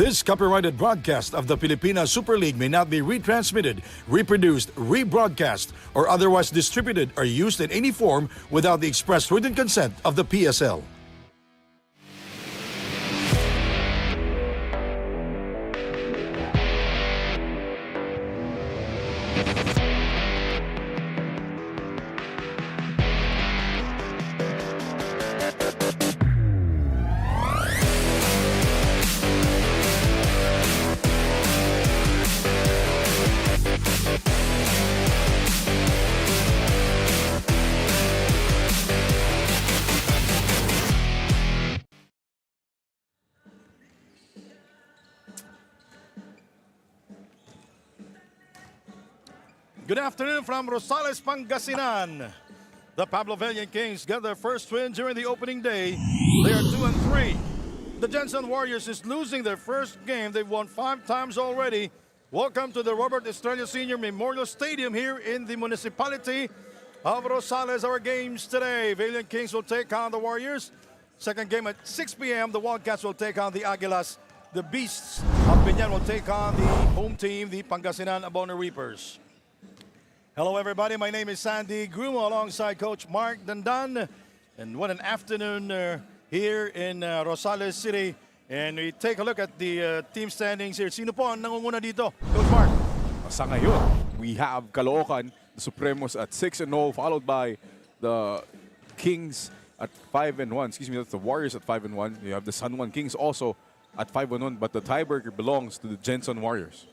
This copyrighted broadcast of the Filipina Super League may not be retransmitted, reproduced, rebroadcast, or otherwise distributed or used in any form without the express written consent of the PSL. Good afternoon from Rosales, Pangasinan. The Pablo Valiant Kings got their first win during the opening day. They are 2-3. The Jensen Warriors is losing their first game. They've won 5 times already. Welcome to the Robert Estrella Sr. Memorial Stadium here in the municipality of Rosales. Our games today. Valiant Kings will take on the Warriors. Second game at 6 p.m. The Wildcats will take on the Aguilas. The Beasts of Binyan will take on the home team, the Pangasinan Abono Reapers. Hello everybody, my name is Sandy Grumo alongside Coach Mark Dandan. And what an afternoon here in Rosales City. And we take a look at the team standings here. Sino po ang nangunguna dito? Coach Mark. Sa ngayon, we have Caloocan, the Supremos at 6-0, followed by the Kings at 5-1. Excuse me, that's the Warriors at 5-1. You have the San Juan Kings also at 5-1, but the tiebreaker belongs to the Jensen Warriors.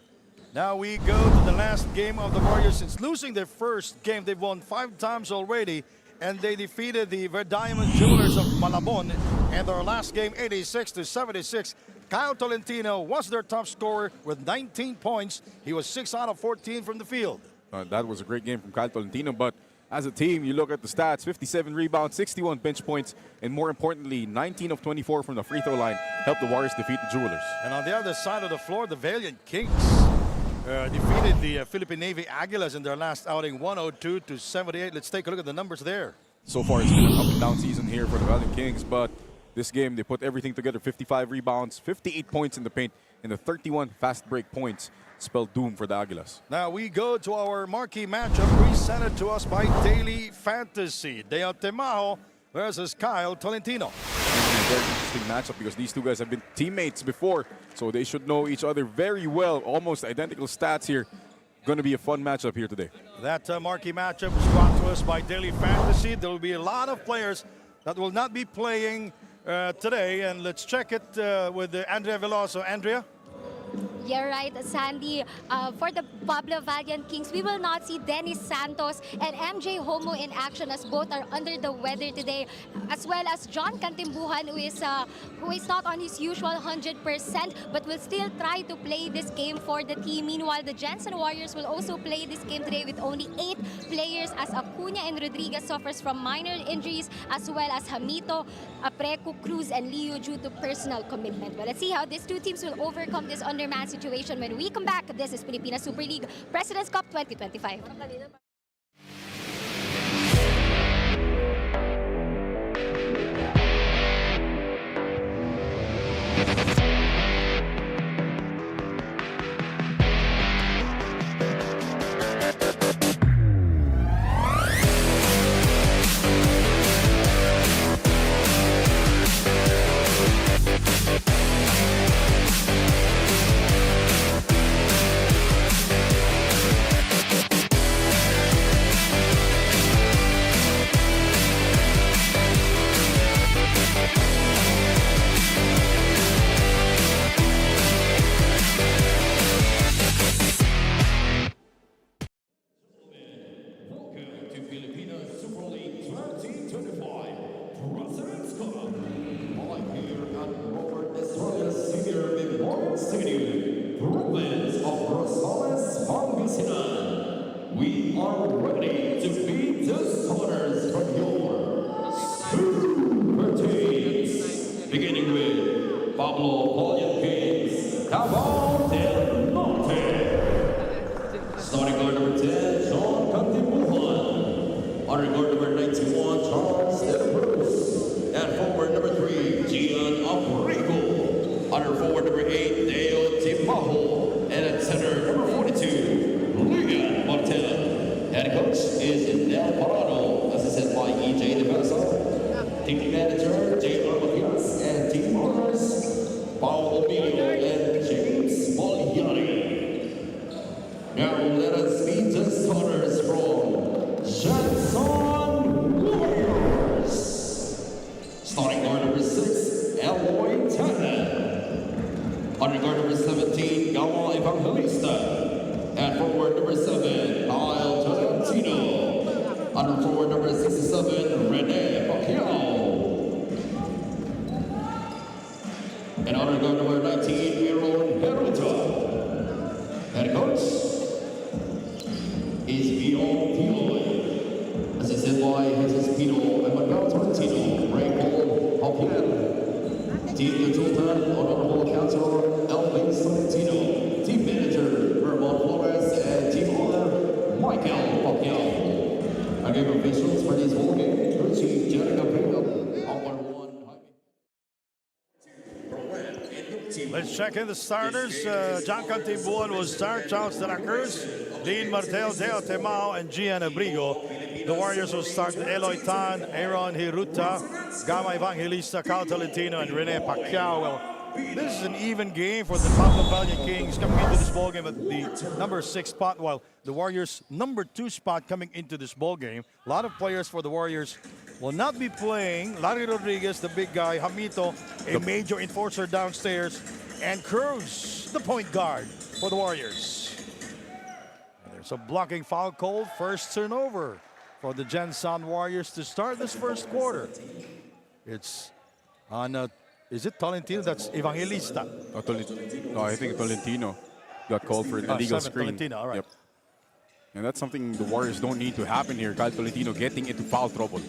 Now we go to the last game of the Warriors. Since losing their first game, they've won 5 times already, and they defeated the Verdiamond Jewelers of Malabon in their last game, 86-76. Kyle Tolentino was their top scorer with 19 points. He was 6 out of 14 from the field. That was a great game from Kyle Tolentino, but as a team, you look at the stats, 57 rebounds, 61 bench points, and more importantly, 19 of 24 from the free throw line helped the Warriors defeat the Jewelers. And on the other side of the floor, the Valiant Kings defeated the Philippine Navy Aguilas in their last outing, 102-78. Let's take a look at the numbers there. So far, it's been an up and down season here for the Valiant Kings, but this game, they put everything together, 55 rebounds, 58 points in the paint, and the 31 fast break points spelled doom for the Aguilas. Now we go to our marquee matchup presented to us by Daily Fantasy. Deo Temajo versus Kyle Tolentino. Very interesting matchup because these two guys have been teammates before, so they should know each other very well. Almost identical stats here. Going to be a fun matchup here today. That marquee matchup was brought to us by Daily Fantasy. There will be a lot of players that will not be playing today, and let's check it with Andrea Veloso. Andrea? You're right, Sandy. For the Pablo Valiant Kings, we will not see Dennis Santos and MJ Homo in action as both are under the weather today, as well as John Cantimbuhan, who is not on his usual 100%, but will still try to play this game for the team. Meanwhile, the Jensen Warriors will also play this game today with only 8 players as Acuña and Rodriguez suffers from minor injuries, as well as Hamito, Apreco, Cruz, and Leo due to personal commitment. But let's see how these two teams will overcome this undermanned situation when we come back. This is Filipina Super League President's Cup 2025. We are ready to beat the starters from your Super teams. Beginning with Pablo Valiant Kings, Cabal del Norte. Starting guard number 10, John Cantimbuhan. Honor guard number 91, Charles De Cruz. And forward number 3, Gian Abrego. Honor forward number 8, Team manager, J.R. Matias, and team owners, Paolo Emilio and James Moliari. Now let us meet the starters from Jensen Warriors. Starting guard number 6, Eloy Tanner. Under guard number 17, Gawa Evangelista. And forward number 7, Kyle Tolentino. Under forward number 67, Rene Pacquiao. And under guard number 19, Aaron Heruta. Head coach is Beyond Piloy. Assisted by Jesus Pino and Miguel Tolentino, Ray Paul Hopian. Team consultant, honorable counselor, Elvin Tolentino. Team manager, Vermont Flores, and team owner, Michael Pacquiao. Our game officials for this ball game, crew chief Jerry Gabriel, umpire 1. Let's check in the starters. John Cantimbuan will start. Charles De La Cruz, Dean Martel, Deo Temao, and Gian Abrigo. The Warriors will start with Eloy Tan, Aaron Hiruta, Gama Evangelista, Cal Tolentino, and Rene Pacquiao. Well, this is an even game for the Pablo Valiant Kings coming into this ball game at the number 6 spot, while the Warriors' number 2 spot coming into this ball game. A lot of players for the Warriors will not be playing. Larry Rodriguez, the big guy, Hamito, a major enforcer downstairs, and Cruz, the point guard for the Warriors. And there's a blocking foul called. First turnover for the Jensen Warriors to start this first quarter. It's on, is it Tolentino? That's Evangelista. No, I think Tolentino got called for an illegal screen. Tolentino, all right. Yep. And that's something the Warriors don't need to happen here. Kyle Tolentino getting into foul trouble.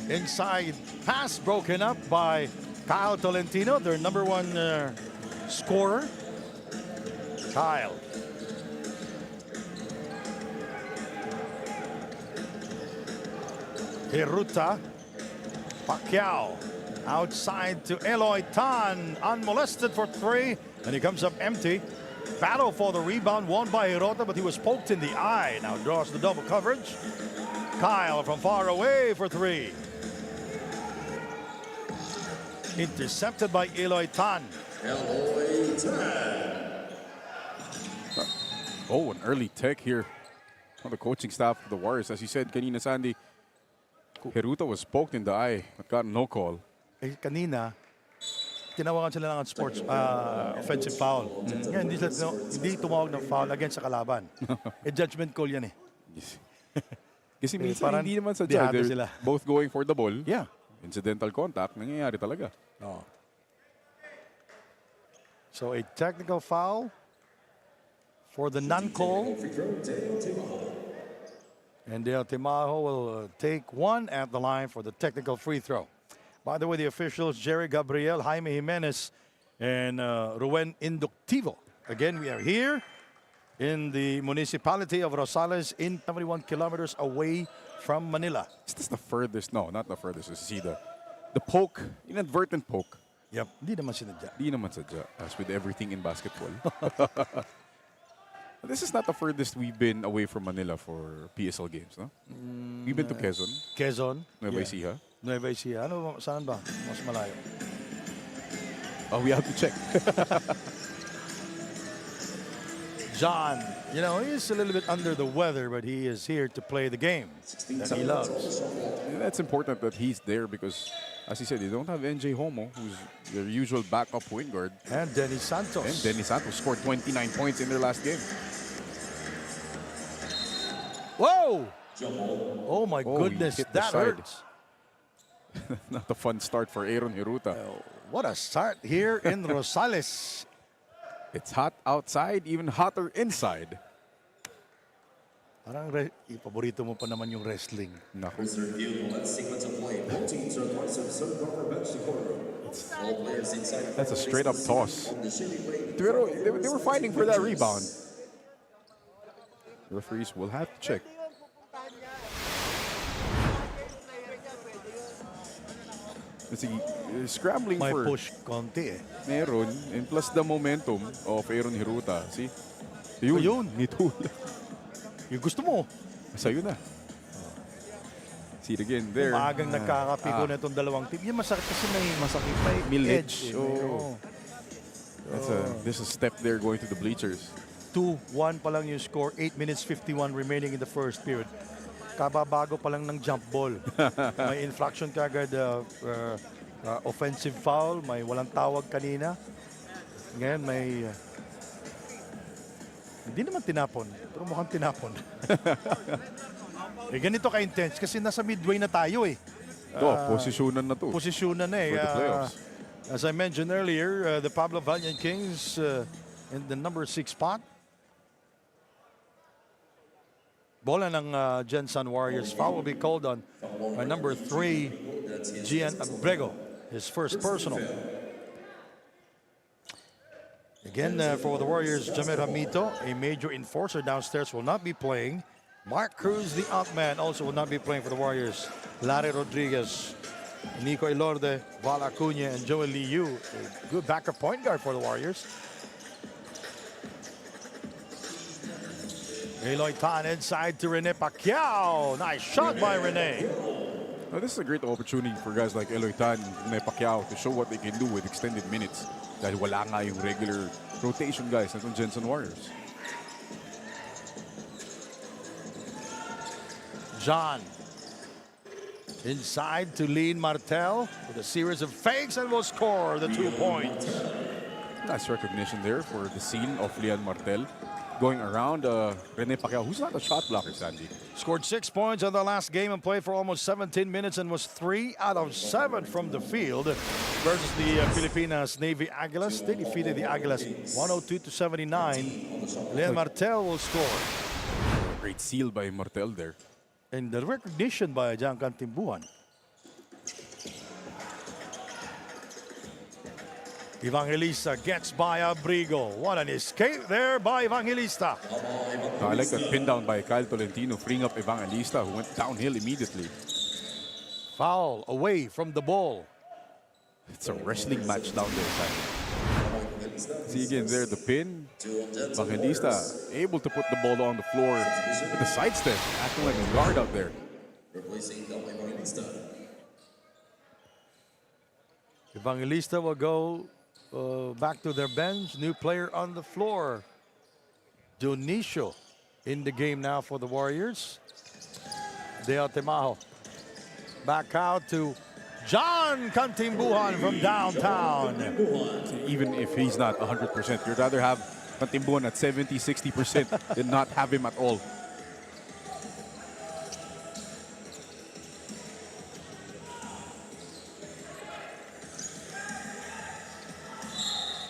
Inside pass broken up by Kyle Tolentino, their number 1 scorer. Kyle. Hiruta. Pacquiao. Outside to Eloy Tan. Unmolested for 3. And he comes up empty. Battle for the rebound won by Hirota, but he was poked in the eye. Now draws the double coverage. Kyle from far away for 3. Intercepted by Eloy Tan. Eloy Tan. Oh, an early tech here on the coaching staff of the Warriors. As you said, kanina Sandy, Hiruta was poked in the eye but got no call. Eh, kanina, tinawagan sila ng sports offensive foul. Ngayon, hindi tumawag ng foul against sa kalaban. Judgment call yan eh. Kasi minsan parang hindi naman sa dihado They're sila. both going for the ball. Yeah. Incidental contact, nangyayari talaga. Oh. So a technical foul for the non-call. And Del Timajo will take 1 at the line for the technical free throw. By the way, the officials, Jerry Gabriel, Jaime Jimenez, and Ruen Inductivo. Again, we are here in the municipality of Rosales, in 71 kilometers away from Manila. Is this the furthest? No, not the furthest. You see the poke, inadvertent poke. Yep, hindi naman sinadya. Di naman sadya, as with everything in basketball. This is not the furthest we've been away from Manila for PSL games, no? We've been to Quezon, Quezon. Nueva Ecija. Nueva Ecija. Ano, saan ba? Mas malayo. Oh, we have to check. John, you know, he's a little bit under the weather, but he is here to play the game that he loves. And that's important that he's there because, as he said, they don't have NJ Homo, who's their usual backup point guard. And Dennis Santos. And Dennis Santos scored 29 points in their last game. Whoa! Oh my Oh, goodness, he hit the that side. hurts. Not a fun start for Aaron Hiruta. What a start here in Rosales. It's hot outside, even hotter inside. Parang paborito mo pa naman yung wrestling. Naku. Reserve view, let's sequence of play. Both teams are twice of serve over bench to corner. All players inside. That's a straight up toss. On the shady lane. Pero they were fighting for that rebound. The referees will have to check. Let's see, scrambling May for push konti eh. meron, and plus the momentum of Aaron Hiruta. See? Yun. Yun. Nitul. Yung gusto mo. Sa'yo na. See it again there. Maagang nagkakapiko na itong dalawang team. Yung masakit kasi may Millage. edge. Oh. There's a step there going to the bleachers. 2-1 pa lang yung score. 8 minutes 51 remaining in the first period. Kababago pa lang ng jump ball. May infraction kagad, offensive foul. May walang tawag kanina. Ngayon may... hindi naman tinapon, pero mukhang tinapon. Ganito ka-intense kasi nasa midway na tayo eh. Posisyonan na to. Posisyonan na eh. For the playoffs. As I mentioned earlier, the Pablo Valiant Kings in the number 6 spot. Bola ng Jensen Warriors. Foul will be called on number 3, Gian Abrego. His first personal. Again, for the Warriors, Jamer Hamito, a major enforcer downstairs, will not be playing. Mark Cruz, the out man, also will not be playing for the Warriors. Larry Rodriguez, Nico Elorde, Val Acuña, and Joel Liu, a good backup point guard for the Warriors. Eloy Tan inside to Rene Pacquiao. Nice shot by Rene. Now, this is a great opportunity for guys like Eloy Tan and Pacquiao to show what they can do with extended minutes. Dahil wala nga yung regular rotation guys na itong Jensen Warriors. John inside to Lean Martel with a series of fakes and will score the 2 points. Nice recognition there for the scene of Leon Martel. Going around Rene Pacquiao, who's not a shot blocker, Sandy. Scored 6 points in the last game and played for almost 17 minutes and was 3 out of 7 from the field versus the Filipinas Navy Aguilas. They defeated the Aguilas 102-79. Leon Martel will score. Great seal by Martel there. And the recognition by Jan Cantimbuan. Evangelista gets by Abrigo. What an escape there by Evangelista. I like that pin down by Kyle Tolentino, freeing up Evangelista, who went downhill immediately. Foul away from the ball. It's a wrestling match down there, Sandy. See again there, the pin. Evangelista able to put the ball on the floor with the sidestep, acting like a guard out there. Evangelista will go back to their bench. New player on the floor. Dionisio in the game now for the Warriors. Deo Temajo. Back out to John Cantimbuhan from downtown. Even if he's not 100%, you'd rather have Cantimbuhan at 70-60% than not have him at all.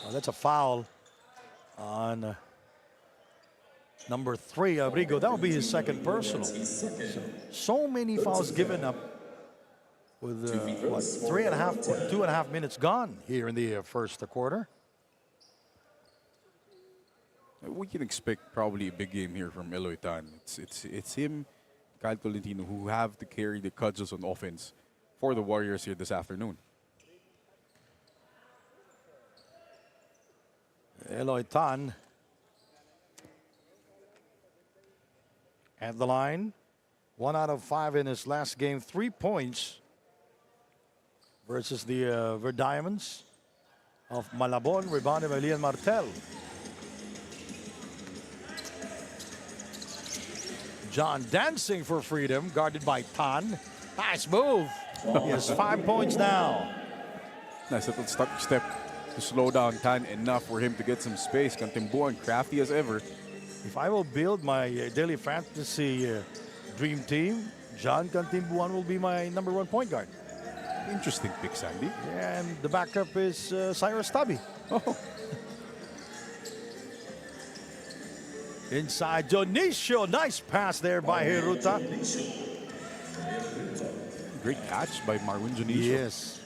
Well, that's a foul on number 3, Abrigo. That will be his second personal. So many fouls given up with what, 2.5 minutes gone here in the first quarter. We can expect probably a big game here from Eloy Tan. It's him, Kyle Tolentino, who have to carry the cudgels on offense for the Warriors here this afternoon. Eloy Tan at the line. 1 out of 5 in his last game. 3 points versus the Verdiamants of Malabon. Rebounded by Leon Martel. John dancing for freedom, guarded by Tan. Nice move. He has 5 points now. Nice little step to slow down Tan enough for him to get some space. Cantimbuhan, crafty as ever. If I will build my daily fantasy dream team, John Cantimbuhan will be my number 1 point guard. Interesting pick, Sandy. And the backup is Cyrus Tubby. Oh. Inside Dionisio. Nice pass there by Hiruta. Great catch by Marwin Dionisio. Yes.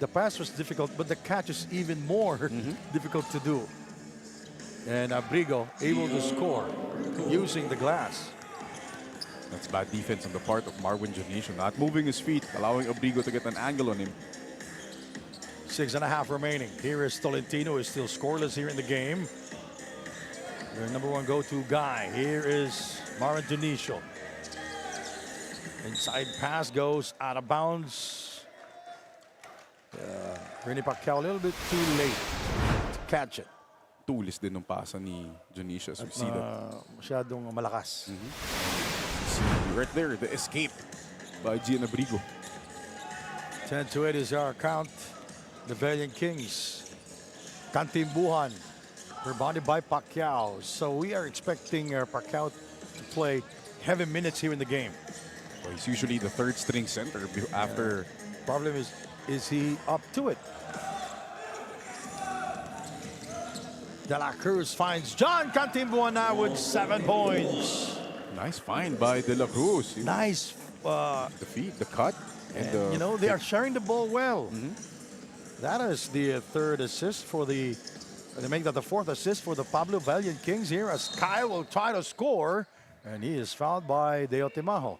The pass was difficult, but the catch is even more difficult to do. And Abrigo able to score using the glass. That's bad defense on the part of Marwin Dionisio, not moving his feet, allowing Abrigo to get an angle on him. 6.5 remaining. Here is Tolentino, is still scoreless here in the game. Their number 1 go-to guy. Here is Marvin Dionisio. Inside pass goes out of bounds. Rene Pacquiao a little bit too late to catch it. Tulis din ng pasa ni Dionisio, as we see that. Masyadong malakas. See right there, the escape by Gian Abrigo. 10-8 is our count. The Valiant Kings. Kantimbuhan. Rebounded by Pacquiao. So we are expecting Pacquiao to play heavy minutes here in the game. Well, he's usually the third string center after. Problem is he up to it? De La Cruz finds John Kantimbuhan now with 7 points. Nice find by De La Cruz. Nice. The feed, the cut, and the. You know, they are sharing the ball well. That is the third assist for the. They make that the fourth assist for the Pablo Valiant Kings here as Kyle will try to score. And he is fouled by Deo Timajo.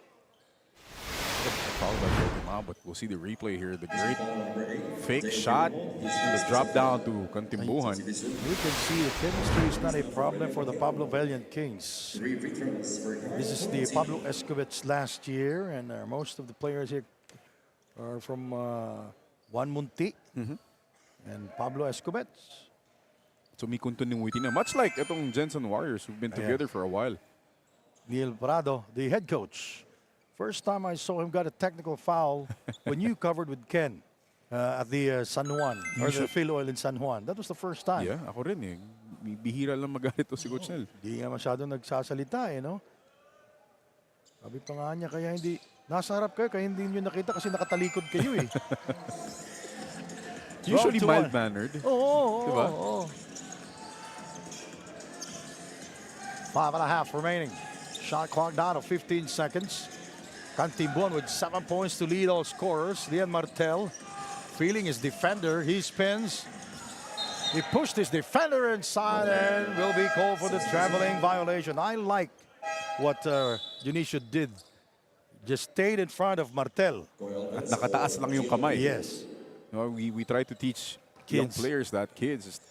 Fouled by Guatemala, but we'll see the replay here. The great fake shot and the drop down to Kantimbuhan. You can see the chemistry is not a problem for the Pablo Valiant Kings. This is the Pablo Escobets last year, and most of the players here are from Juan Munti and Pablo Escobets. So may continuity na. Much like itong Jensen Warriors who've been together for a while. Neil Prado, the head coach. First time I saw him got a technical foul when you covered with Ken at the San Juan, or the Phil Oil in San Juan. That was the first time. Yeah, ako rin eh. Bihira lang magalit to si Coach Nel. Hindi nga masyadong nagsasalita eh, no? Sabi pa nga niya, kaya hindi, nasa harap kayo, kaya hindi nyo nakita kasi nakatalikod kayo eh. Usually 12-1. mild-mannered. Oo, Diba? oo. 5.5 remaining. Shot clock down to 15 seconds. Kantimbuhan with 7 points to lead all scorers. Lian Martel feeling his defender. He spins. He pushed his defender inside and will be called for the traveling violation. I like what Dionisio did. Just stayed in front of Martel. At nakataas lang yung kamay. Yes. No, we try to teach young Kids. players that kids just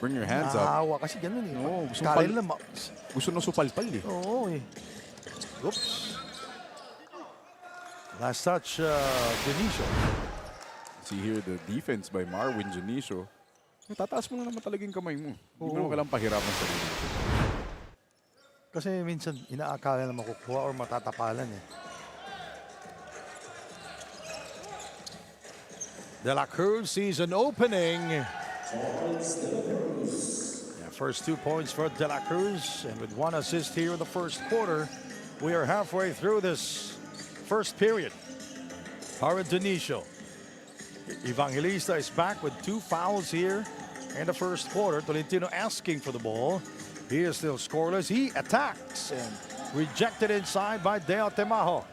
bring your hands up. Nahawa kasi ganun eh. Oo, gusto Kala pal- nila Gusto na supalpal eh. Oo eh. Oops. Last touch, Dionisio. See here the defense by Marvin Dionisio. Tataas mo na naman talaga yung kamay mo. Hindi mo kailangang pahirapan sa sarili. Kasi minsan inaakala na makukuha or matatapalan eh. De La Cruz sees an opening. Yeah, first 2 points for De La Cruz, and with 1 assist here in the first quarter, we are halfway through this first period. Marvin Dionisio. Evangelista is back with 2 fouls here in the first quarter. Tolentino asking for the ball. He is still scoreless. He attacks and rejected inside by Deo Timajo.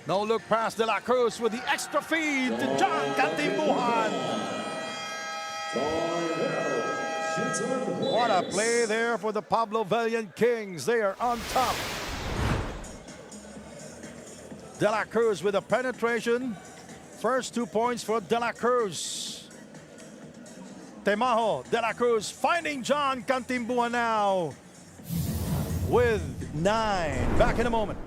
No look past De La Cruz with the extra feed to John Kantimbuhan. What a play there for the Pablo Valiant Kings. They are on top. De La Cruz with a penetration. First 2 points for De La Cruz. Timajo, De La Cruz finding John Kantimbuhan now with 9. Back in a moment.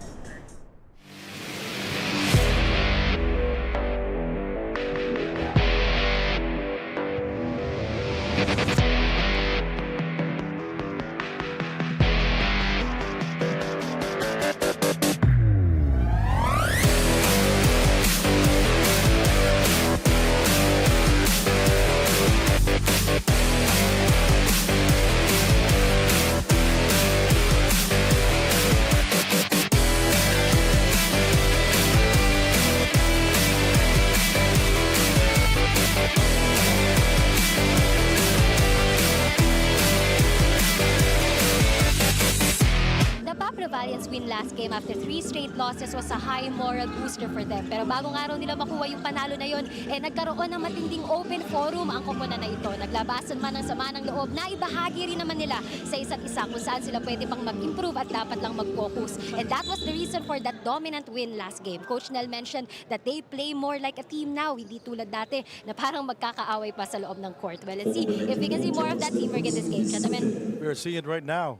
Valiant's win last game after 3 straight losses was a high moral booster for them. Pero bagong araw nila makuha yung panalo na yon, nagkaroon ng matinding open forum ang koponan na ito. Naglabasan man ng sama ng loob na ibahagi rin naman nila sa isa't isa kung saan sila pwede pang mag-improve at dapat lang mag-focus. And that was the reason for that dominant win last game. Coach Nel mentioned that they play more like a team now, hindi tulad dati na parang magkakaaway pa sa loob ng court. Well, let's see if we can see more of that teamwork in this game, gentlemen. We're seeing it right now.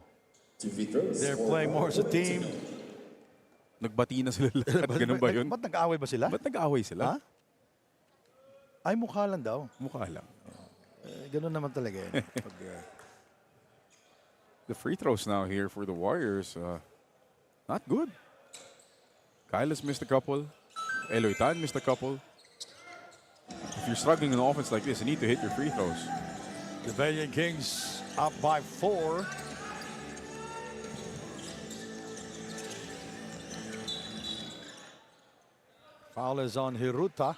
They're playing more as a team. Nagbati na sila lahat. Ganun ba yun? Ba't nag-away ba sila? Ba't nag-away sila? Ha? Ay, mukha lang daw. Mukha lang. Ganun naman talaga yun. The free throws now here for the Warriors. Not good. Kyle has missed a couple. Eloy Tan missed a couple. If you're struggling in offense like this, you need to hit your free throws. The Valiant Kings up by 4. Foul is on Hiruta.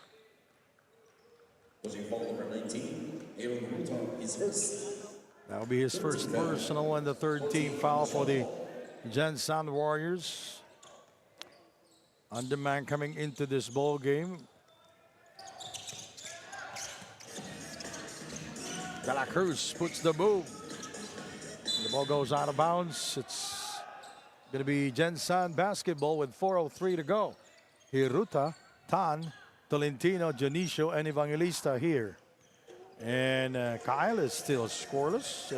That'll be his first personal and the third team foul for the Gensan Warriors. Underman coming into this ball game. De La Cruz puts the move. The ball goes out of bounds. It's going to be Gensan basketball with 4:03 to go. Hiruta, Tan, Tolentino, Dionisio, and Evangelista here. And Kyle is still scoreless.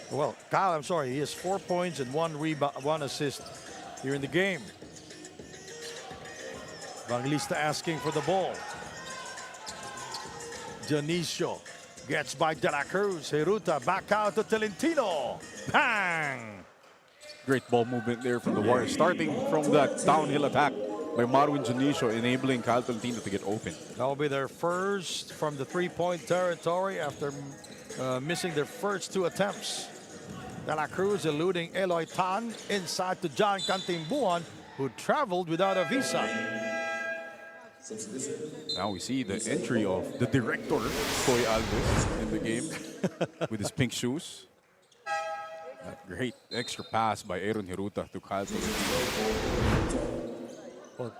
Well, Kyle, I'm sorry, he has 4 points and 1 rebound, 1 assist here in the game. Evangelista asking for the ball. Dionisio gets by De La Cruz. Hiruta back out to Tolentino. Bang! Great ball movement there from the Warriors. Starting from that downhill attack by Marwin Dionisio, enabling Kyle Tolentino to get open. That will be their first from the three-point territory after missing their first 2 attempts. De La Cruz eluding Eloy Tan inside to John Cantimbuan, who traveled without a visa. Now we see the entry of the director, Koy Alves, in the game with his pink shoes. That great extra pass by Aaron Hiruta to Kyle Tolentino. Well,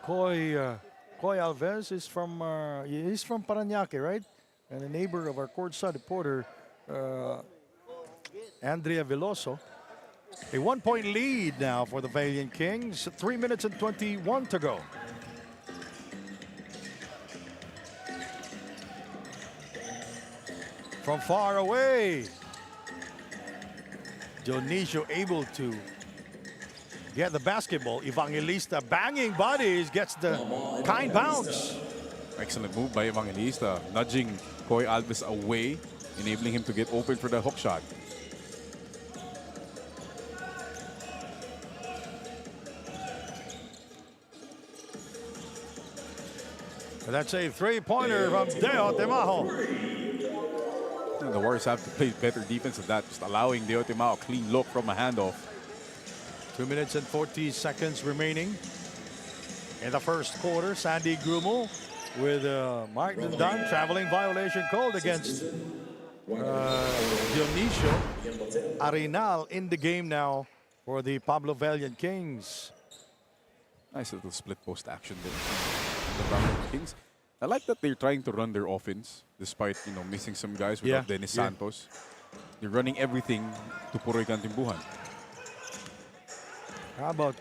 Koy Alves is from he's from Parañaque, right? And a neighbor of our courtside reporter, Andrea Veloso. A 1-point lead now for the Valiant Kings. 3 minutes and 21 to go. From far away, Dionisio able to get the basketball. Evangelista banging bodies, gets the kind bounce. Excellent move by Evangelista, nudging Koy Alves away, enabling him to get open for the hook shot. That's a three-pointer from Deo Temajo. The Warriors have to play better defense than that, just allowing Deo Temajo a clean look from a handoff. 2 minutes and 40 seconds remaining in the first quarter. Sandy Grumo with Martin Dunn traveling violation called against Dionisio. Arenal in the game now for the Pablo Valiant Kings. Nice little split post action there from the Valiant Kings. I like that they're trying to run their offense despite, you know, missing some guys without Dennis Santos. They're running everything to Poroy Cantimbuhan. How about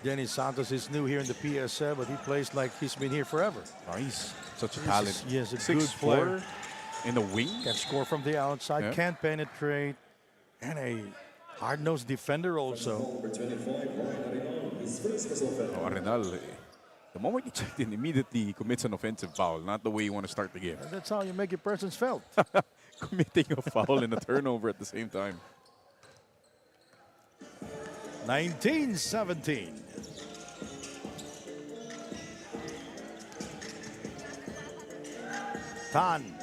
Dennis Santos is new here in the PSL, but he plays like he's been here forever. Oh, he's such a talent. Yes, a good player. 6'4" in the wing. Can score from the outside, can't penetrate, and a hard-nosed defender also. Oh, Arenal, the moment he checked in, immediately he commits an offensive foul, not the way you want to start the game. And that's how you make your presence felt. Committing a foul and a turnover at the same time. 19-17. Tan.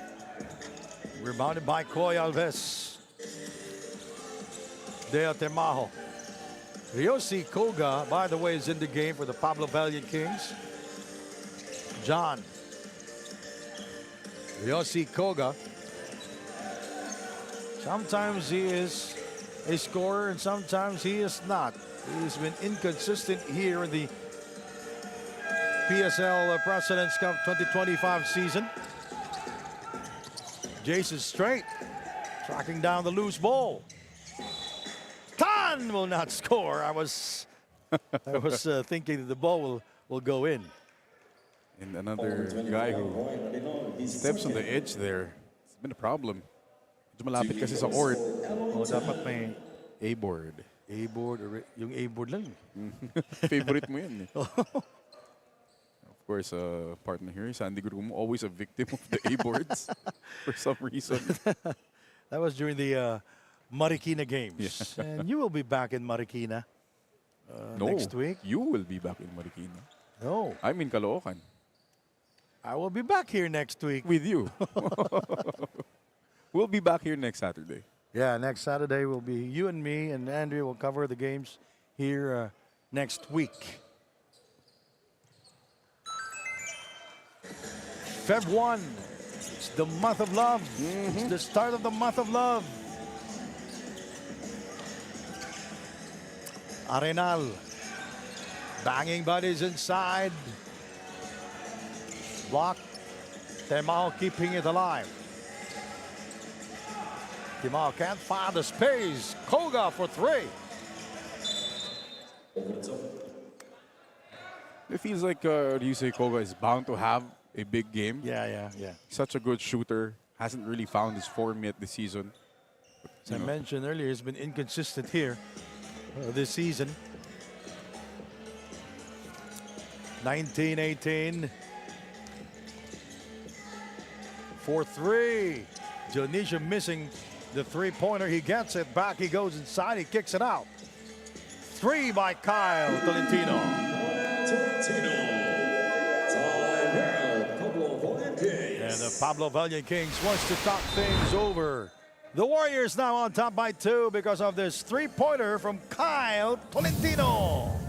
Rebounded by Koy Alves. Deo Temajo. Ryosi Koga, by the way, is in the game for the Pablo Valiant Kings. John. Ryosi Koga. Sometimes he is a scorer and sometimes he is not. He's been inconsistent here in the PSL President's Cup 2025 season. Jason Straight tracking down the loose ball. Tan will not score. I was thinking that the ball will go in. And another guy who steps on the edge there. It's been a problem. Medyo malapit kasi sa court. O dapat A-board. A-board, yung A-board lang. Favorite mo yan. Of course, partner here, Sandy Grumo, always a victim of the A-boards for some reason. That was during the Marikina games. And you will be back in Marikina No, next week. you will be back in Marikina. No, I'm in Caloocan I will be back here next week. with you. We'll be back here next Saturday. Yeah, next Saturday will be you and me, and Andrea will cover the games here next week. Feb 1, it's the month of love. It's the start of the month of love. Arenal, banging bodies inside. Block. Temao keeping it alive. Temao can't find the space. Koga for 3. It feels like Ryusei Koga is bound to have a big game. Yeah. Such a good shooter. Hasn't really found his form yet this season. As I mentioned earlier, he's been inconsistent here this season. 19-18. 4-3. Dionisio missing the three-pointer. He gets it back. He goes inside. He kicks it out. 3 by Kyle Tolentino. And the Pablo Valiant Kings wants to talk things over. The Warriors now on top by 2 because of this three-pointer from Kyle Tolentino.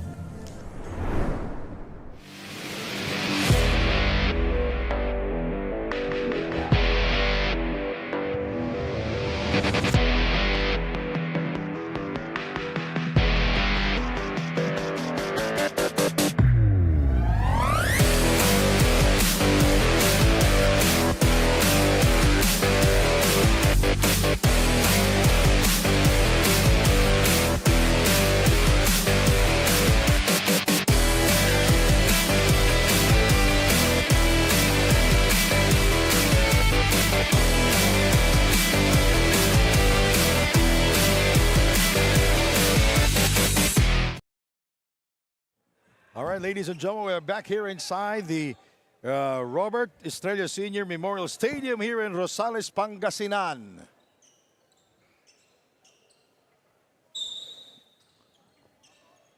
All right, ladies and gentlemen, we're back here inside the Robert Estrella Sr. Memorial Stadium here in Rosales, Pangasinan.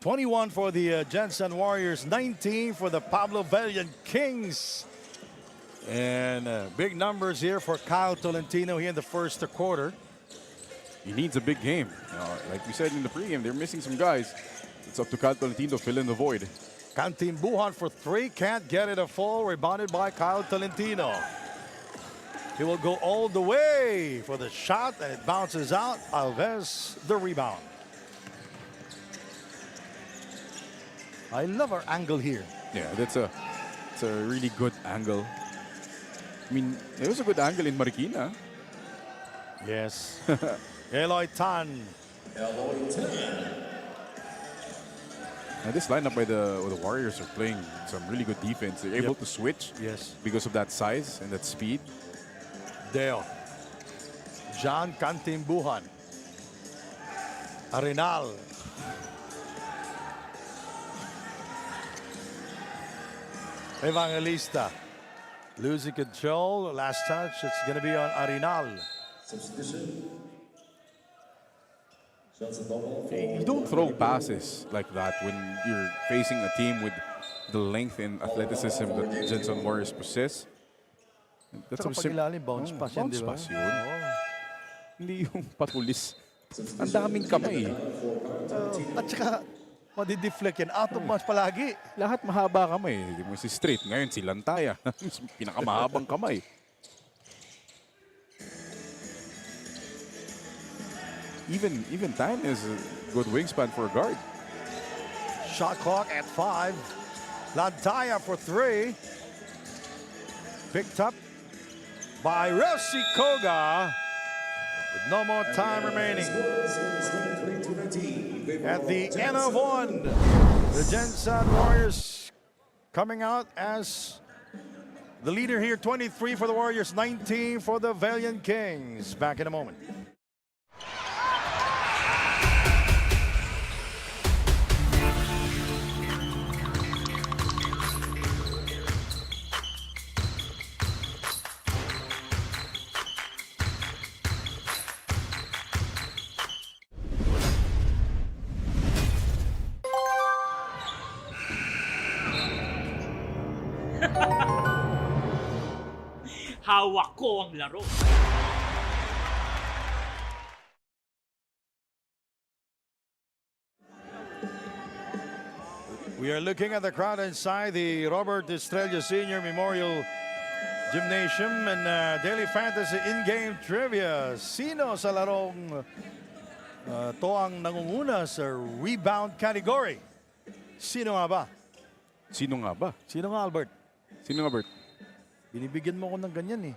$21 for the Jensen Warriors, 19 for the Pablo Valiant Kings. And big numbers here for Kyle Tolentino here in the first quarter. He needs a big game. Like we said in the pregame, they're missing some guys. It's up to Kyle Tolentino to fill in the void. Cantin Buhan for 3, can't get it a fall, rebounded by Kyle Tolentino. He will go all the way for the shot, and it bounces out. Alves, the rebound. I love our angle here. Yeah, it's a really good angle. I mean, it was a good angle in Marikina. Yes. Eloy Tan. Now this lineup by the Warriors are playing some really good defense. They're able to switch because of that size and that speed. Deo. John Cantin Buhan. Arenal. Evangelista. Losing control. Last touch. It's going to be on Arenal. Substitution. You don't throw passes like that when you're facing a team with the length and athleticism that Jensen Warriors possess. That's Pero pag ilalim, bounce pass yan, di ba? Bounce pass yun. Hindi yung patulis. Ang daming kamay. At saka, madideflect yan. Out of bounds palagi. Lahat mahaba kamay. Hindi mo si straight. Ngayon si Lantaya. Pinakamahabang kamay. Even Tan is a good wingspan for a guard. Shot clock at 5. Lantaya for 3. Picked up by Rossi Koga. With no more time remaining. At the end of 1, the Jensen Warriors coming out as the leader here. 23 for the Warriors, 19 for the Valiant Kings. Back in a moment. Hawak ko ang laro. We are looking at the crowd inside the Robert Estrella Senior Memorial Gymnasium and Daily Fantasy in-game trivia. Sino sa larong to ang nangunguna sa rebound category? Sino nga ba? Sino nga ba? Sino nga, Albert? Sino nga, Bert? Binibigyan mo ko ng ganyan eh.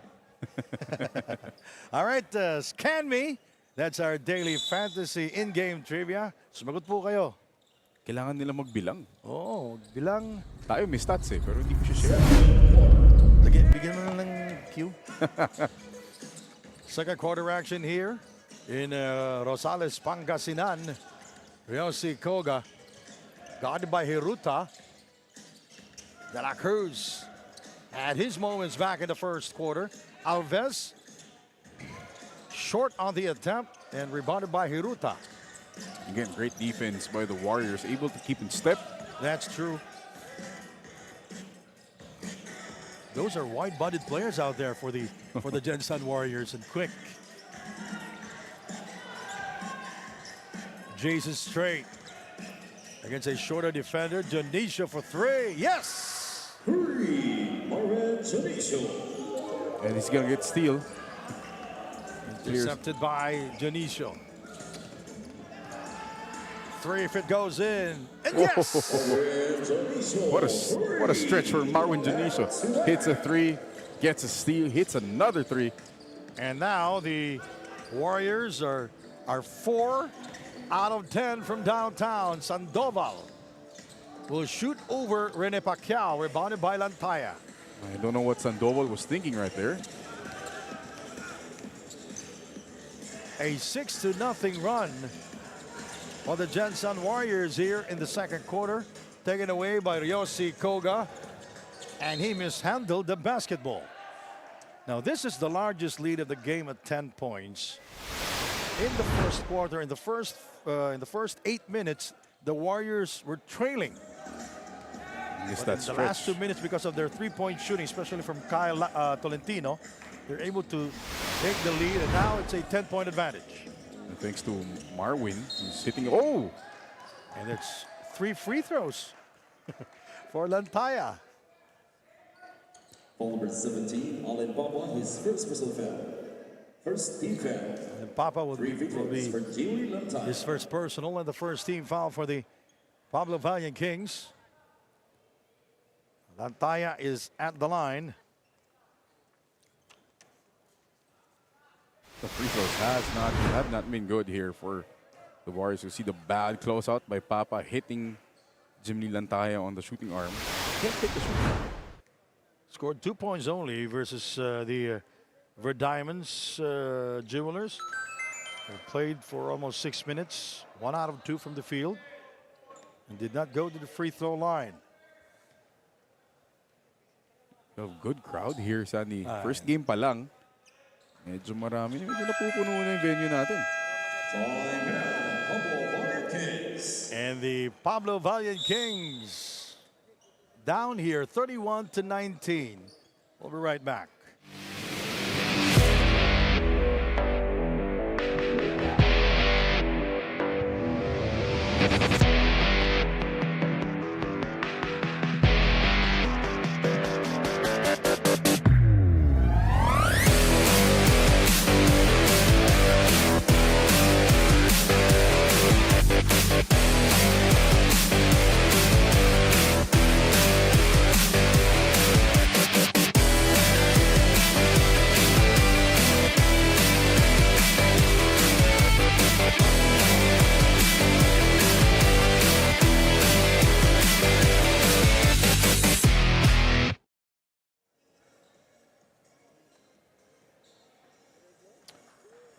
All right, scan me. That's our Daily Fantasy in-game trivia. Sumagot po kayo. Kailangan nila magbilang. Oo, bilang. Tayo may stats eh, pero hindi ko siya share. Bigyan mo na ng cue. Second quarter action here in Rosales, Pangasinan. Ryosi Koga, guarded by Hiruta. De La Cruz had his moments back in the first quarter. Alves, short on the attempt and rebounded by Hiruta. Again, great defense by the Warriors, able to keep in step. That's true. Those are wide-bodied players out there for the Gensan Warriors and quick. Jason straight against a shorter defender. Janisha for three. Yes! And he's gonna get steal. Intercepted by Janisha. Three if it goes in. And yes! What a stretch for Marwin Janisha. Hits a three, gets a steal, hits another three. And now the Warriors are 4 out of 10 from downtown. Sandoval will shoot over Rene Pacquiao, rebounded by Lantaya. I don't know what Sandoval was thinking right there. A 6-0 run for the Gensan Warriors here in the second quarter, taken away by Ryosi Koga, and he mishandled the basketball. Now this is the largest lead of the game at 10 points. In the first quarter, in the first 8 minutes, the Warriors were trailing. Missed But that in the last stretch. 2 minutes, because of their three-point shooting, especially from Kyle Tolentino, they're able to take the lead, and now it's a 10-point advantage. And thanks to Marwin, who's hitting. Oh! And it's 3 free throws for Lantaya. Ball number 17, Allen Papa, his first personal foul. First team foul. And Papa will 3 free throws be for Jerry Lantaya. his first personal and the first team foul for the Pablo Valiant Kings. Lantaya is at the line. The free throws have not been good here for the Warriors. You see the bad closeout by Papa hitting Jimmy Lantaya on the shooting arm. Can't take the shooting arm. Scored 2 points only versus the Verdiamonds Jewelers. They played for almost 6 minutes, 1 out of 2 from the field, and did not go to the free throw line. A good crowd here, Sandy. First game pa lang. Medyo marami. Medyo napupuno na yung venue natin. And the Pablo Valiant Kings down here 31-19. We'll be right back.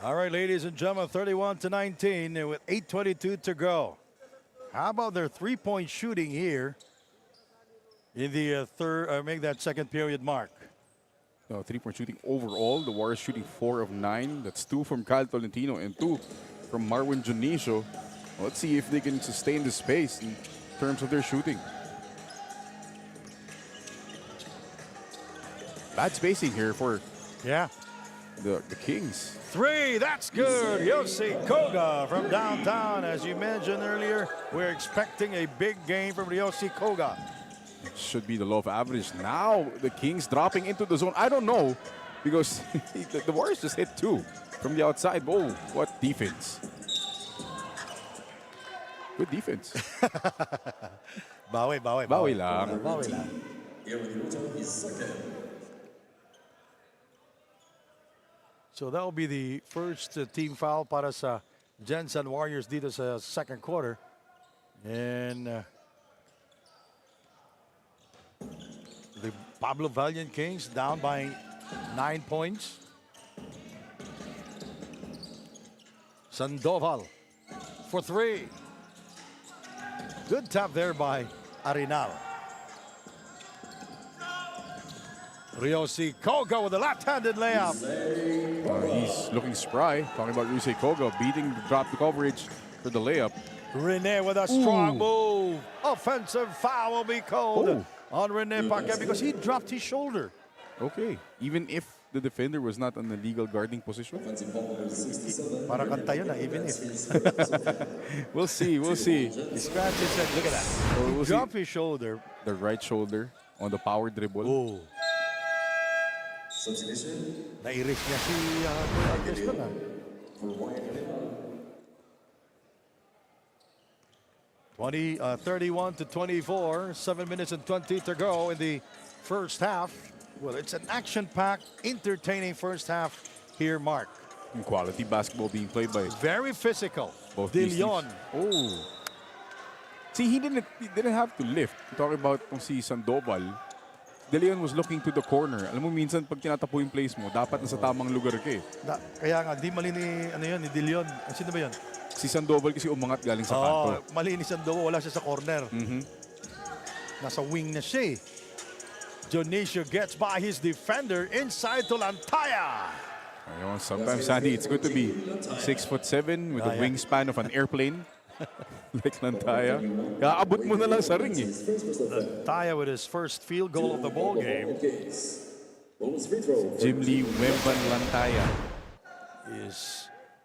All right, ladies and gentlemen, 31-19 with 8:22 to go. How about their three-point shooting here in the make that second period mark? No, three-point shooting overall. The Warriors shooting 4 of 9. That's 2 from Kyle Tolentino and 2 from Marwin Janisho. Let's see if they can sustain this pace in terms of their shooting. Bad spacing here for Yeah. the Kings. 3, that's good. Yossi Koga from downtown. As you mentioned earlier, we're expecting a big game from Yossi Koga. Should be the low of average. Now the Kings dropping into the zone. I don't know because the Warriors just hit 2 from the outside. Oh, what defense. Good defense. Bawi Bawi lang. Bawi lang. So that will be the first team foul para sa Jensen Warriors dito sa second quarter. And the Pablo Valiant Kings down by 9 points. Sandoval for 3. Good tap there by Arenal. Ryosi Koga with a left-handed layup. He's looking spry. Talking about Ryusei Koga beating the drop the coverage for the layup. Rene with a strong move. Offensive foul will be called on Rene Paquet because he dropped his shoulder. Okay. Even if the defender was not on the legal guarding position. Para kanta yun, even if. We'll see. We'll see. He scratched his head. Look at that. We'll see. Drop his shoulder. The right shoulder on the power dribble. Oh. Nairis niya si Alves doon, ah. 31-24, 7 minutes and 20 to go in the first half. Well, it's an action-packed, entertaining first half here, Mark. And quality basketball being played by Very physical. both De these Leon. teams. Oh. See, he didn't have to lift. Talking about kung si Sandoval, De Leon was looking to the corner. Alam mo, minsan pag tinatapo yung place mo, dapat nasa tamang lugar ka eh. Kaya nga, di mali ni, ni De Leon. Sino ba yun? Si Sandoval kasi umangat galing sa kanto. Mali ni Sandoval. Wala siya sa corner. Nasa wing na siya eh. Dionisio gets by his defender inside to Lantaya. Ayun, sometimes, Sandy, it's good to be 6'7" with a wingspan of an airplane. Like Lantaya. Kaabot mo na lang sa ring eh. Lantaya with his first field goal of the ball game. Jim Lee Wemban Lantaya.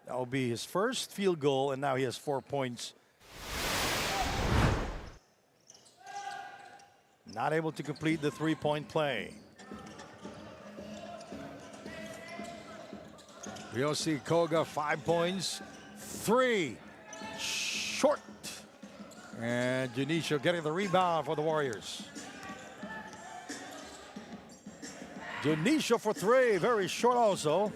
That will be his first field goal, and now he has 4 points. Not able to complete the three-point play. Ryosi Koga, 5 points. 3. Short. And Dionisio getting the rebound for the Warriors. Dionisio for 3. Very short also.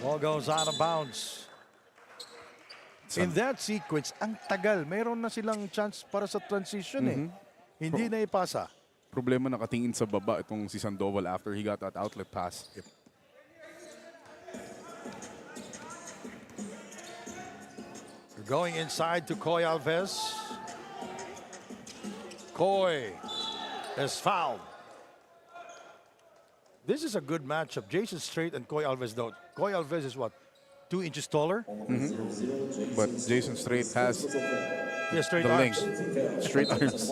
Ball goes out of bounds. In that sequence, ang tagal. Meron na silang chance para sa transition eh. Hindi na ipasa. Problema nakatingin sa baba itong si Sandoval after he got that outlet pass. Going inside to Coy Alves. Coy is fouled. This is a good matchup. Jason Strait and Coy Alves though. Coy Alves is what? 2 inches taller? But Jason Strait has Straight the arms. length. Straight arms.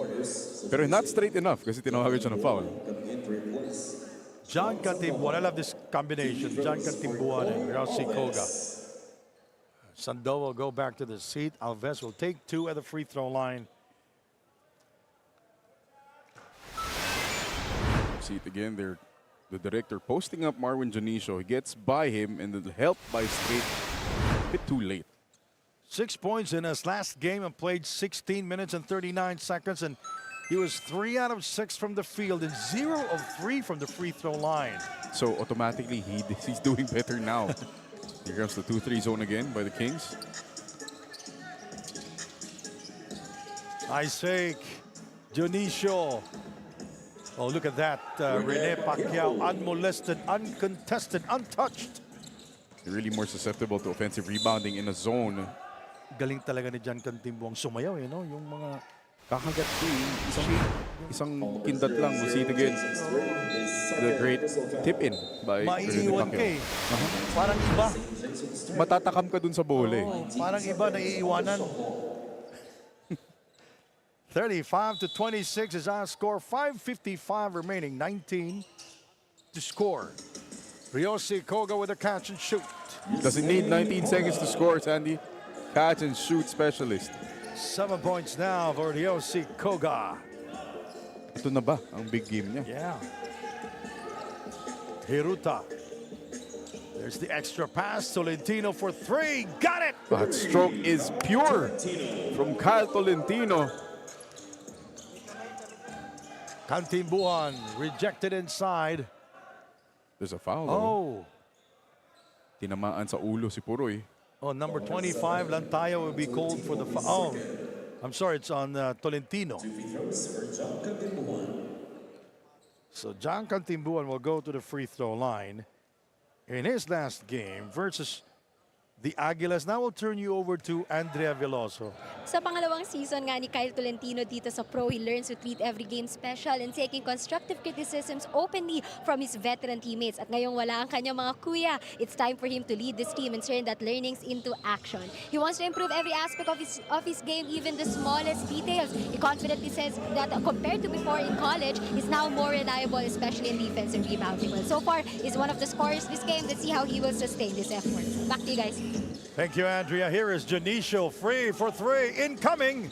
Pero not straight enough kasi tinawagan siya ng foul. John Catimbuan. I love this combination. John Catimbuan and Ryosi Koga. Sandoval will go back to the seat. Alves will take 2 at the free throw line. See it again there. The director posting up Marwin Dionisio. He gets by him and then helped by Strait a bit too late. 6 points in his last game and played 16 minutes and 39 seconds. And he was 3 out of 6 from the field and 0 of 3 from the free throw line. So automatically he's doing better now. Here comes the 2-3 zone again by the Kings. Nice fake. Dionisio. Oh, look at that. Rene Pacquiao, unmolested, uncontested, untouched. They're really more susceptible to offensive rebounding in a zone. Galing talaga ni John Cantimbuang sumayaw, no? Yung mga Kakagat ko isang kindat lang. We'll see it again. The great tip-in by maiiwan ka eh. Parang iba. Matatakam ka dun sa bola eh. Parang iba, naiiwanan. 35-26 is our score. 5:55 remaining. 19 to score. Ryosi Koga with a catch and shoot. Doesn't need 19 seconds to score, Sandy. Catch and shoot specialist. 7 points now for Ryosi Koga. Ito na ba ang big game niya? Yeah. Hiruta. There's the extra pass. Tolentino for 3. Got it! That stroke is pure from Kyle Tolentino. Kantimbuhan rejected inside. There's a foul. Oh. Tinamaan sa ulo si Puroy. Oh, number 25, Lantaya will be called for the foul. Oh, I'm sorry, it's on Tolentino. So John Kantimbuhan will go to the free throw line in his last game versus the Aguilas. Now we'll turn you over to Andrea Veloso. Sa pangalawang season nga ni Kyle Tolentino dito sa Pro, he learns to treat every game special and taking constructive criticisms openly from his veteran teammates. At ngayong wala ang kanyang mga kuya, it's time for him to lead this team and turn that learnings into action. He wants to improve every aspect of his game, even the smallest details. He confidently says that compared to before in college, he's now more reliable, especially in defense and rebounding. Well, so far, he's one of the scorers this game. Let's see how he will sustain this effort. Back to you guys. Thank you, Andrea. Here is Janicio, free for 3, incoming.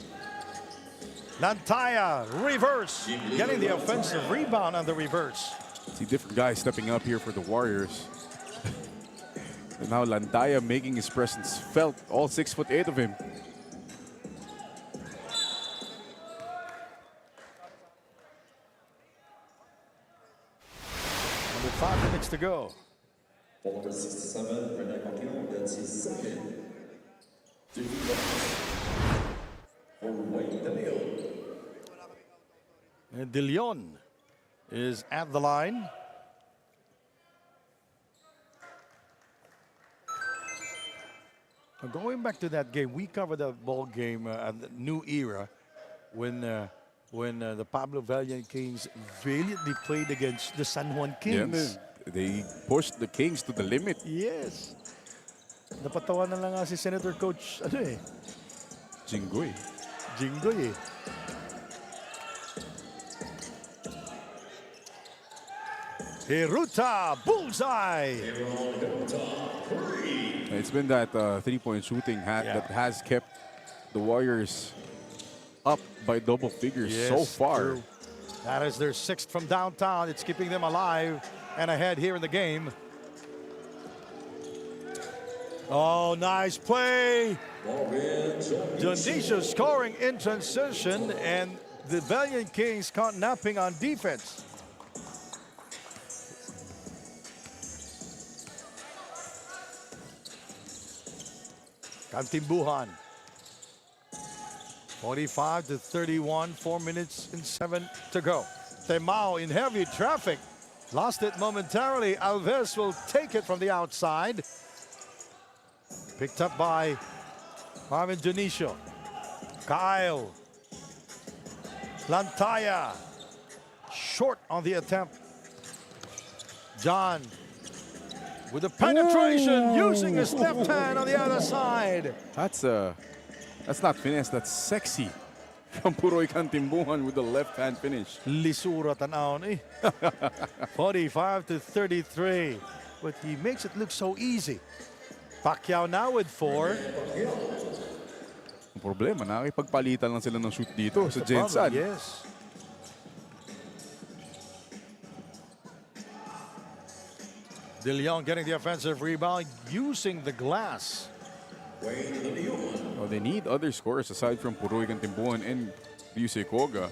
Lantaya, reverse, getting the offensive rebound on the reverse. See different guys stepping up here for the Warriors. And now Lantaya making his presence felt, all 6'8" of him. Under 5 minutes to go. Ball number 67, Brendan Coquino, that's his second. For Wayne DeLeon. And De Leon is at the line. Now going back to that game, we covered that ball game at the new era when the Pablo Valiant Kings valiantly played against the San Juan Kings. Yeah, they pushed the Kings to the limit. Yes. Napatawanan lang nga si Senator Coach Jinggoy. Jinggoy eh. Hiruta, bullseye! It's been that three-point shooting that has kept the Warriors up by double figures so far. True. That is their 6th from downtown. It's keeping them alive and ahead here in the game. Oh, nice play. Jandisha scoring in transition, and the Valiant Kings caught napping on defense. Kantimbuhan. 45-31, 4 minutes and 7 to go. Temao in heavy traffic. Lost it momentarily. Alves will take it from the outside. Picked up by Marvin Janicio. Kyle. Lantaya. Short on the attempt. John with the penetration, using his left hand on the other side. That's not finesse, that's sexy. From Puroy Kantimbuhan with the left hand finish. Lisura tanaon eh. 45-33. But he makes it look so easy. Pacquiao now with 4. Ang problema, nakikipagpalitan lang sila ng shoot dito sa Jensen. Yes. De Leon getting the offensive rebound, using the glass. Oh, they need other scorers aside from Puroy Kantimbuhan and Ryusei Koga.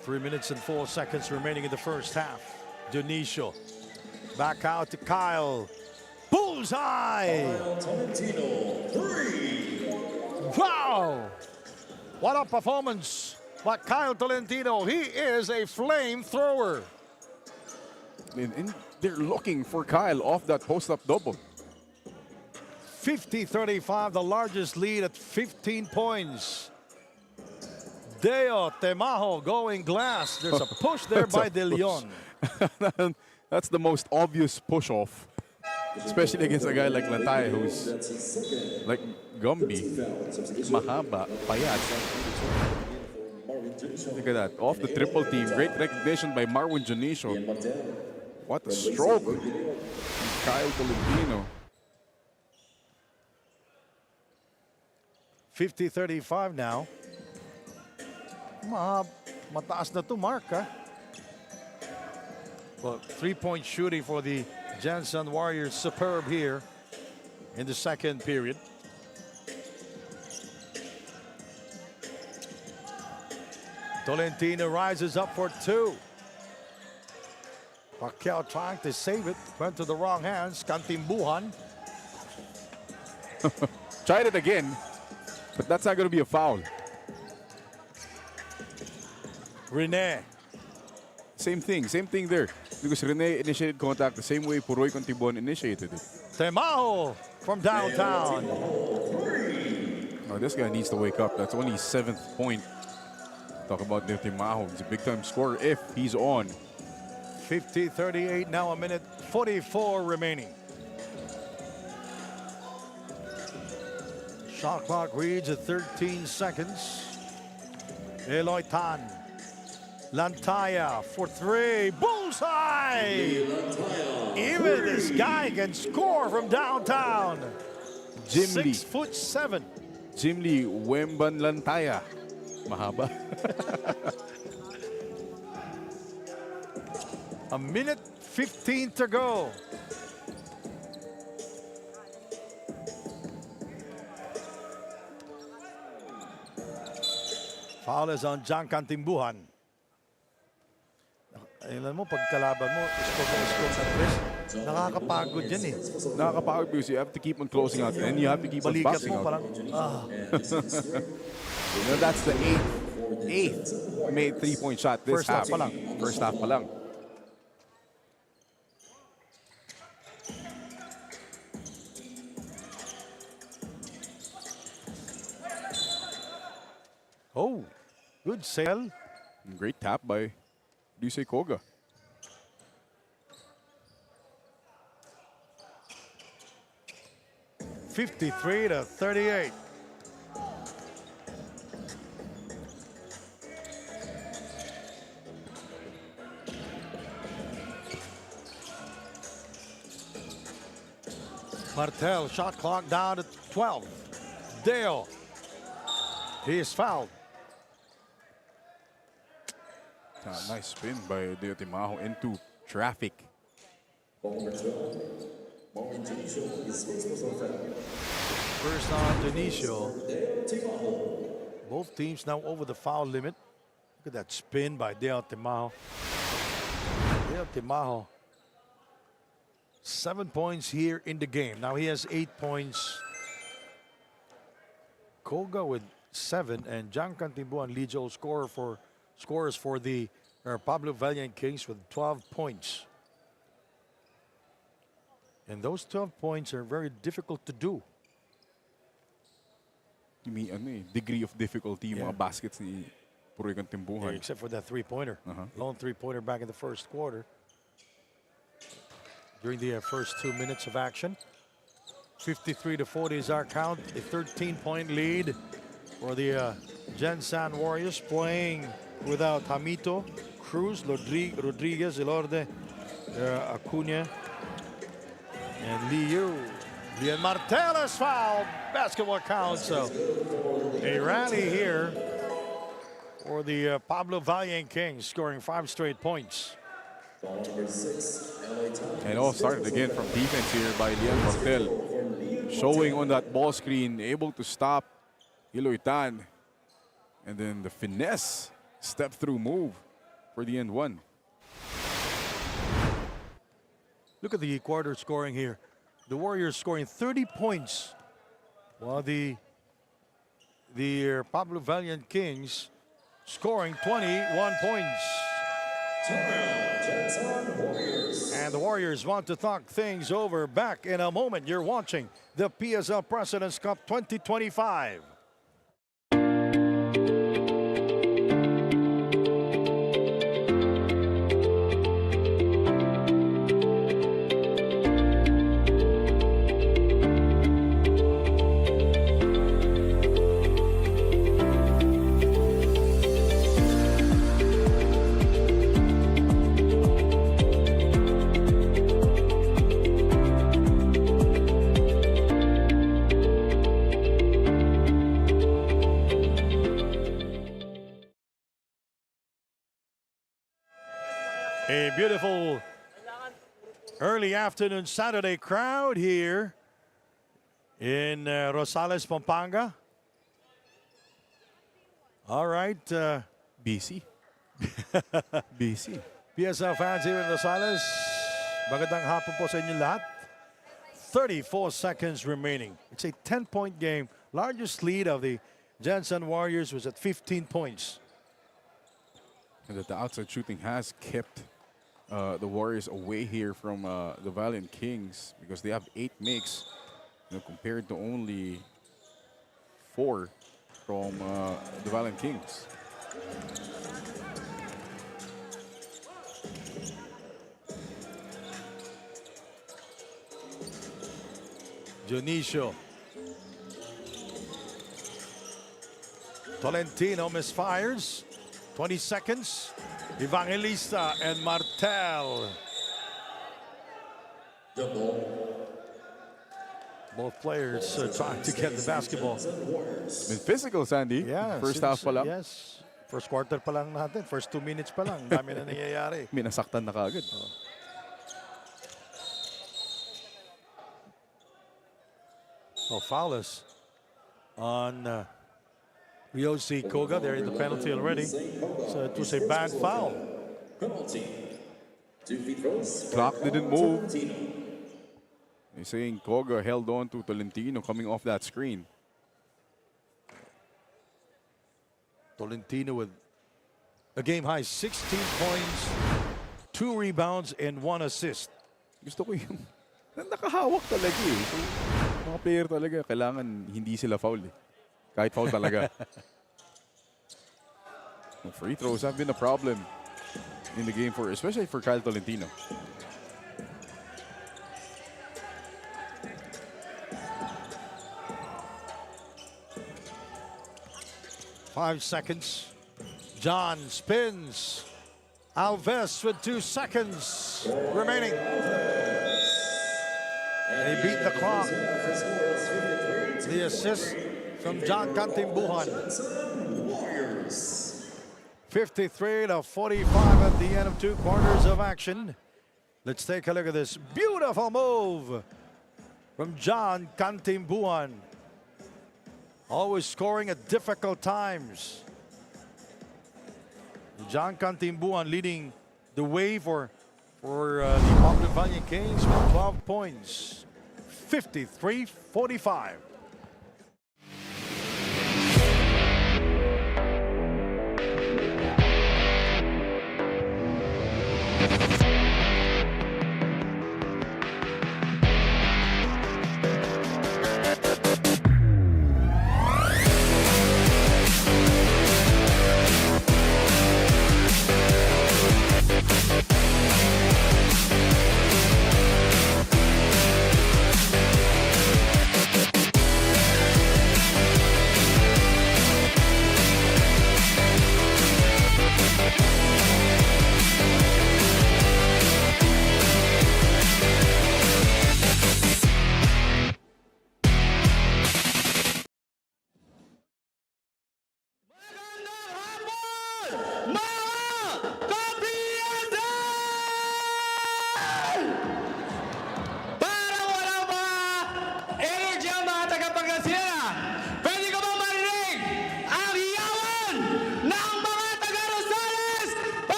Three minutes and 4 seconds remaining in the first half. Dionisio back out to Kyle. Bullseye! Wow! What a performance by Kyle Tolentino. He is a flamethrower. And they're looking for Kyle off that post-up double. 50-35, the largest lead at 15 points. Deo Temajo going glass. There's a push there by De Leon. That's the most obvious push-off. Especially against a guy like Latay, who's like Gumby, mahaba, payat. Look at that, off the triple team. Great recognition by Marwin Junicio. What a stroke. Kyle Tolentino. 50-35 now. Mataas na to, Mark, ha? Well, three-point shooting for the Jansen Warriors, superb here in the second period. Tolentino rises up for two. Pacquiao trying to save it. Went to the wrong hands. Kantimbuhan. Tried it again, but that's not going to be a foul. Rene. Same thing there. Because Rene initiated contact the same way Puroy Contibuan initiated it. Temajo from downtown. Oh, this guy needs to wake up. That's only his 7th point. Talk about Temajo. He's a big-time scorer if he's on. 50-38, now a minute 44 remaining. Shot clock reads at 13 seconds. Eloy Tan. Lantaya for three. Bullseye! Even this guy can score from downtown. Jim Lee. 6'7". Jim Lee, Wemban Lantaya. Mahaba. A minute 15 to go. Foul is on John Kantimbuhan. Alam mo, pag kalaban mo, score sa tres, nakakapagod yan eh. Nakakapagod because you have to keep on closing out and you have to keep on Balikat boxing mo out. parang, You know, that's the eighth made three-point shot this First half half. pa lang. First half pa lang. oh, good sale. Great tap by Dusey Koga. $53-38. Martel, shot clock down to 12. Dale, he is fouled. Nice spin by Deo Temajo into traffic. First on Dionisio. Both teams now over the foul limit. Look at that spin by Dale Temajo. Dale Temajo, 7 points here in the game. Now he has 8 points. Koga with 7, and John Kantimbuhan leads all scorers for the Pablo Valiant Kings with 12 points. And those 12 points are very difficult to do. You mean degree of difficulty yung Yeah. mga baskets ni Puroy Contibuhan. Except for that three-pointer. Lone three-pointer back in the first quarter. During the first 2 minutes of action. 53-40 is our count. A 13-point lead for the Jansen Warriors, playing without Hamito, Cruz, Rodriguez, Elorde, Acuna, and Liu. Lian Martel is fouled. Basketball count. So a rally here for the Pablo Valiant Kings, scoring 5 straight points. And all started again from defense here by Lian Martel. Showing on that ball screen, able to stop Eloy Tan. And then the finesse step-through move for the end one. Look at the quarter scoring here. The Warriors scoring 30 points, while the Pablo Valiant Kings scoring 21 points. And the Warriors want to talk things over. Back in a moment. You're watching the PSL Presidents Cup 2025. A beautiful early afternoon Saturday crowd here in Rosales, Pampanga. All right. BC. BC. PSL fans here in Rosales, magandang hapon po sa inyo lahat. 34 seconds remaining. It's a 10-point game. Largest lead of the Jensen Warriors was at 15 points. And that the outside shooting has kept the Warriors away here from the Valiant Kings because they have 8 makes, compared to only 4 from the Valiant Kings. Dionisio. Tolentino misfires. 20 seconds. Evangelista and Martel. Both players trying to get the basketball. Been physical, Sandy. Yeah, First half pa lang. Yes. First quarter pa lang natin. First 2 minutes pa lang. Dami na nangyayari. May nasaktan na kaagad. Oh, foulers on Ryosi Koga. They're in the penalty already. So it was a bad foul. Clock didn't move. They're saying Koga held on to Tolentino coming off that screen. Tolentino with a game high 16 points, 2 rebounds, and 1 assist. Gusto ko yung nakahawak talaga eh. So, mga player talaga, kailangan hindi sila foul eh. Kahit foul talaga. Free throws have been a problem in the game, especially for Kyle Tolentino. Five seconds. John spins. Alves with 2 seconds remaining. And he beat the clock. The assist from John Cantimbuhan. 53 to 45 at the end of 2 quarters of action. Let's take a look at this beautiful move from John Cantimbuhan. Always scoring at difficult times. John Cantimbuhan leading the way for the Pablo Valiant Kings with 12 points. 53-45.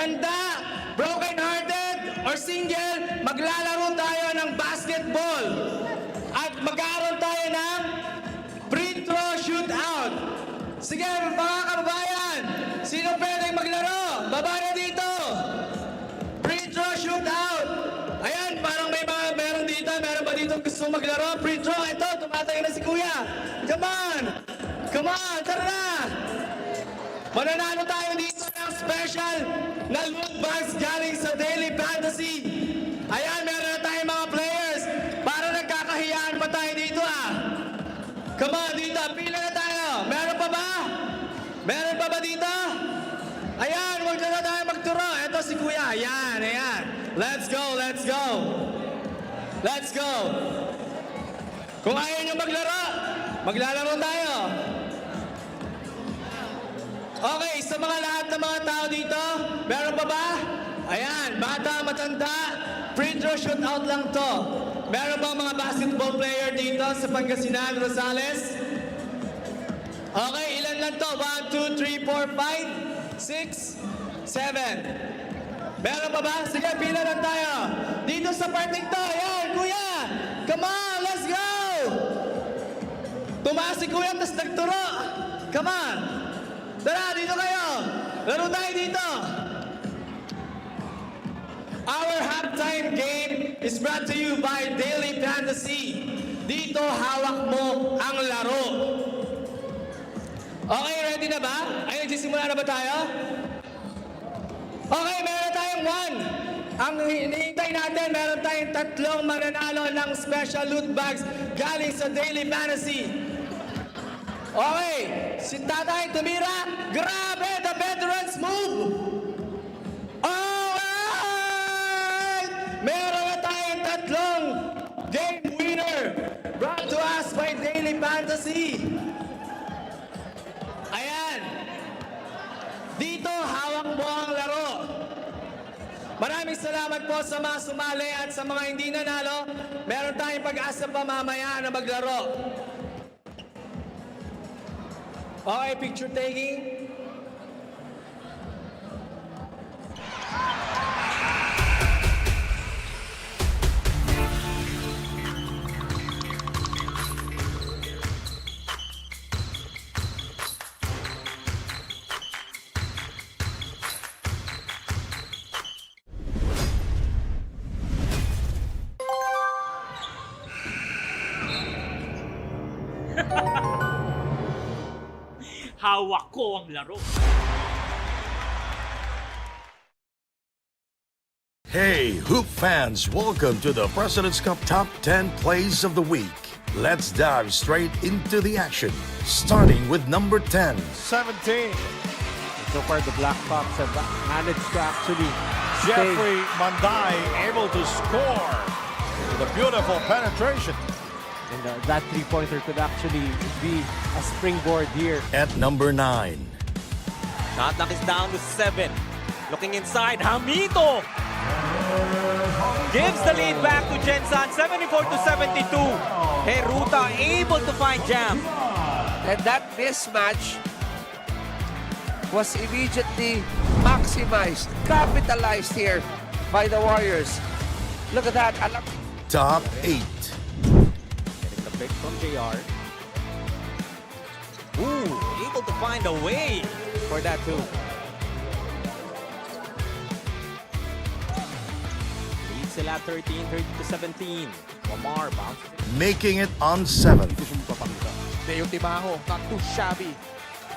matanda, broken-hearted, or single, maglalaro tayo ng basketball. At magkaroon tayo ng free throw shootout. Sige, mga kababayan, sino pwedeng maglaro? Baba na dito. Free throw shootout. Ayan, parang meron dito. Meron ba dito gusto maglaro? Free throw. Ito, tumatayo na si Kuya. Come on. Come on, tara na. na loot bags galing sa Daily Fantasy. Ayan, meron na tayong mga players. Para nagkakahiyaan pa tayo dito ah. Come on, dito. Pila na tayo. Meron pa ba? Meron pa ba dito? Ayan, huwag na tayo magturo. Ito si Kuya. Ayan, ayan. Let's go, let's go. Let's go. Kung ayaw nyo maglaro, maglalaro tayo. Okay, sa mga lahat ng mga tao dito, meron pa ba? Ayan, bata, matanda, free throw shootout lang to. Meron ba mga basketball player dito sa Pangasinan, Rosales? Okay, ilan lang to? 1, 2, 3, 4, 5, 6, 7. Meron pa ba? Sige, pila lang tayo. Dito sa parting to. Ayan, kuya. Come on, let's go. Tumaas si kuya, tapos nagturo. Come on. Tara, dito kayo. Laro tayo dito. Our halftime game is brought to you by Daily Fantasy. Dito, hawak mo ang laro. Okay, ready na ba? Ay, nagsisimula na ba tayo? Okay, meron tayong 1. Ang hinihintay natin, meron tayong 3 mananalo ng special loot bags galing sa Daily Fantasy. Okay, si Tatay tumira. Grabe, the veterans move! Alright! Meron na tayong 3 game winner brought to us by Daily Fantasy. Ayan. Dito, hawak mo ang laro. Maraming salamat po sa mga sumali at sa mga hindi nanalo. Meron tayong pag-asa pa mamaya na maglaro. Okay, picture taking. Hawak ko ang laro. Hey, Hoop fans, welcome to the President's Cup Top 10 Plays of the Week. Let's dive straight into the action, starting with number 10. 17. So far, the Black Fox have managed to actually Jeffrey Mandai able to score with a beautiful penetration. and that three-pointer could actually be a springboard here. At number 9. Shot clock is down to 7. Looking inside, Hamito gives the lead back to Jensen, 74-72. Heruta able to find Jam. And that mismatch was immediately maximized, capitalized here by the Warriors. Look at that. Top 8. Getting the pick from JR. Ooh, able to find a way for that too. Lead sila 13-30-17. Lamar bounce. Making it on 7. Deo Timajo, not too shabby.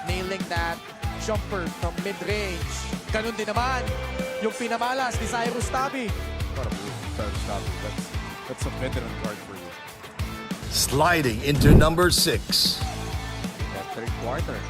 Nailing that jumper from mid-range. Ganun din naman yung pinamalas ni Cyrus Tabi. That's a veteran guard for you. Sliding into number 6. That third quarter.